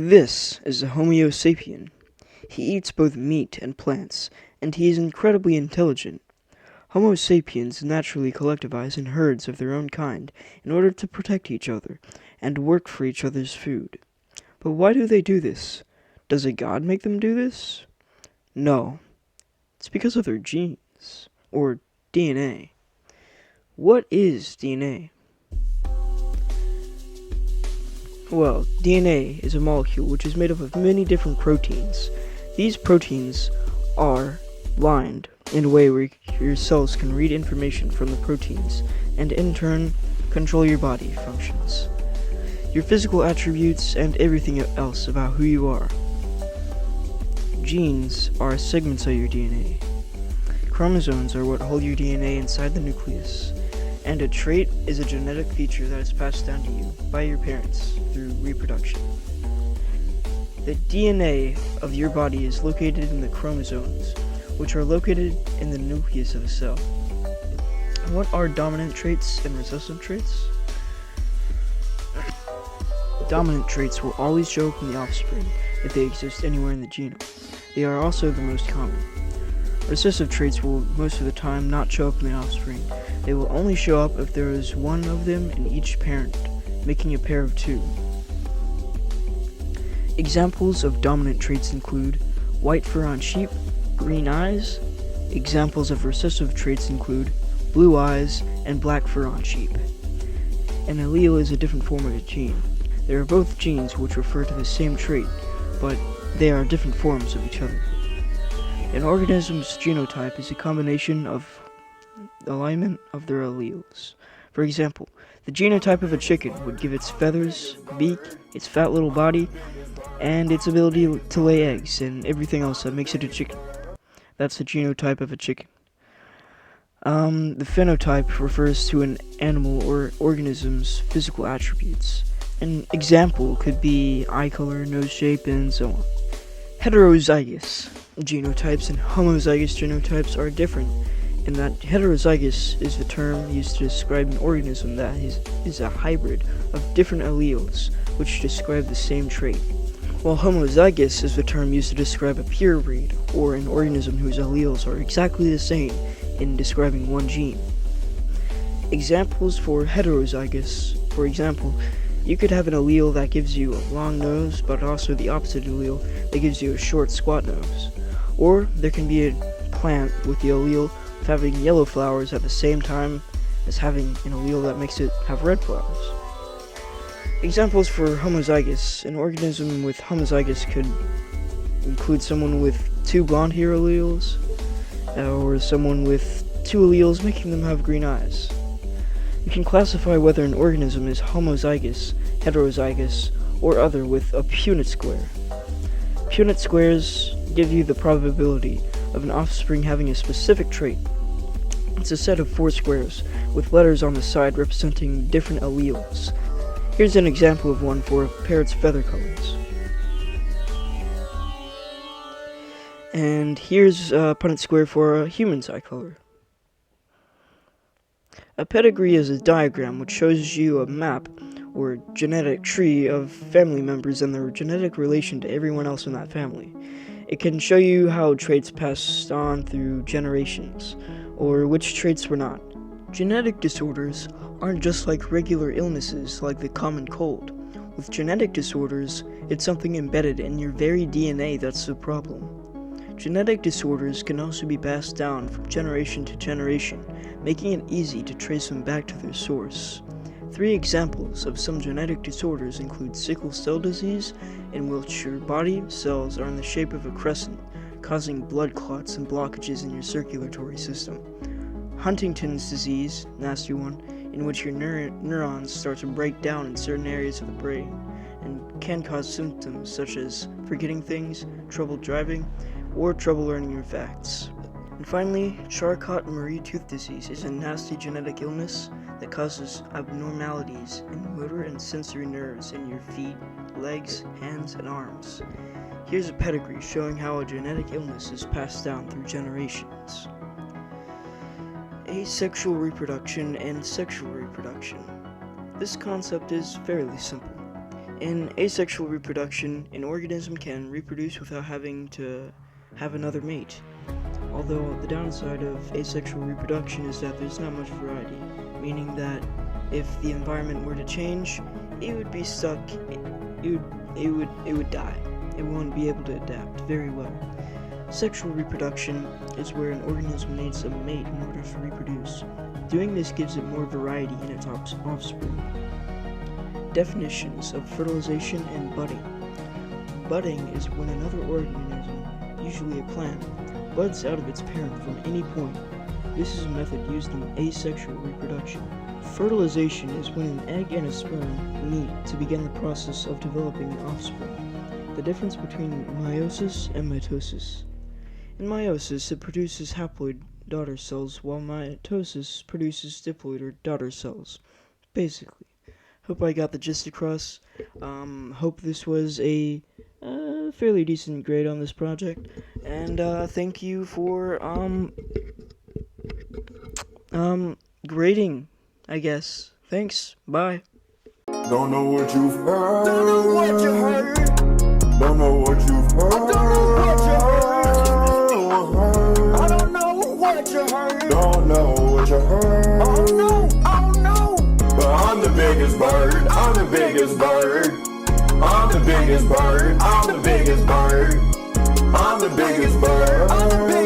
This is a Homo sapien. He eats both meat and plants, and he is incredibly intelligent. Homo sapiens naturally collectivize in herds of their own kind in order to protect each other and work for each other's food. But why do they do this? Does a god make them do this? No. It's because of their genes, or DNA. What is DNA? Well, DNA is a molecule which is made up of many different proteins. These proteins are lined in a way where your cells can read information from the proteins and in turn control your body functions, your physical attributes, and everything else about who you are. Genes are segments of your DNA. Chromosomes are what hold your DNA inside the nucleus. And a trait is a genetic feature that is passed down to you by your parents through reproduction. The DNA of your body is located in the chromosomes, which are located in the nucleus of a cell. What are dominant traits and recessive traits? Dominant traits will always show up in the offspring if they exist anywhere in the genome. They are also the most common. Recessive traits will most of the time not show up in the offspring. They will only show up if there is one of them in each parent, making a pair of two. Examples of dominant traits include white fur on sheep, green eyes. Examples of recessive traits include blue eyes and black fur on sheep. An allele is a different form of a gene. They are both genes which refer to the same trait, but they are different forms of each other. An organism's genotype is a combination of alignment of their alleles. For example, the genotype of a chicken would give its feathers, beak, its fat little body, and its ability to lay eggs and everything else that makes it a chicken. That's the genotype of a chicken. The phenotype refers to an animal or organism's physical attributes. An example could be eye color, nose shape, and so on. Heterozygous genotypes and homozygous genotypes are different in that heterozygous is the term used to describe an organism that is a hybrid of different alleles which describe the same trait, while homozygous is the term used to describe a pure breed or an organism whose alleles are exactly the same in describing one gene. Examples for heterozygous: for example, you could have an allele that gives you a long nose, but also the opposite allele that gives you a short, squat nose. Or there can be a plant with the allele of having yellow flowers at the same time as having an allele that makes it have red flowers. Examples for homozygous: an organism with homozygous could include someone with two blonde hair alleles, or someone with two alleles making them have green eyes. You can classify whether an organism is homozygous, heterozygous, or other with a Punnett square. Punnett squares give you the probability of an offspring having a specific trait. It's a set of 4 squares with letters on the side representing different alleles. Here's an example of one for a parrot's feather colors. And here's a Punnett square for a human's eye color. A pedigree is a diagram which shows you a map or genetic tree of family members and their genetic relation to everyone else in that family. It can show you how traits passed on through generations, or which traits were not. Genetic disorders aren't just like regular illnesses like the common cold. With genetic disorders, it's something embedded in your very DNA that's the problem. Genetic disorders can also be passed down from generation to generation, making it easy to trace them back to their source. 3 examples of some genetic disorders include sickle cell disease, in which your body cells are in the shape of a crescent, causing blood clots and blockages in your circulatory system. Huntington's disease, nasty one, in which your neurons start to break down in certain areas of the brain, and can cause symptoms such as forgetting things, trouble driving, or trouble learning your facts. And finally, Charcot-Marie tooth disease is a nasty genetic illness that causes abnormalities in motor and sensory nerves in your feet, legs, hands, and arms. Here's a pedigree showing how a genetic illness is passed down through generations. Asexual reproduction and sexual reproduction. This concept is fairly simple. In asexual reproduction, an organism can reproduce without having to have another mate. Although the downside of asexual reproduction is that there's not much variety, meaning that if the environment were to change, it would be stuck, it would die. It wouldn't be able to adapt very well. Sexual reproduction is where an organism needs a mate in order to reproduce. Doing this gives it more variety in its offspring. Definitions of fertilization and budding. Budding is when another organism, usually a plant, buds out of its parent from any point. This is a method used in asexual reproduction. Fertilization is when an egg and a sperm meet to begin the process of developing an offspring. The difference between meiosis and mitosis. In meiosis, it produces haploid daughter cells, while mitosis produces diploid or daughter cells. Basically. Hope I got the gist across. Hope this was a fairly decent grade on this project. And thank you for grading, I guess. Thanks. Bye. Don't know what you've heard. Don't know what you heard. Don't know what you've heard. I don't know what you heard. I don't know what you heard. Don't know what you heard. Oh no, oh no. But I'm the biggest bird. I'm the biggest bird. I'm the biggest bird. I'm the biggest bird. I'm the biggest bird. I'm the biggest bird.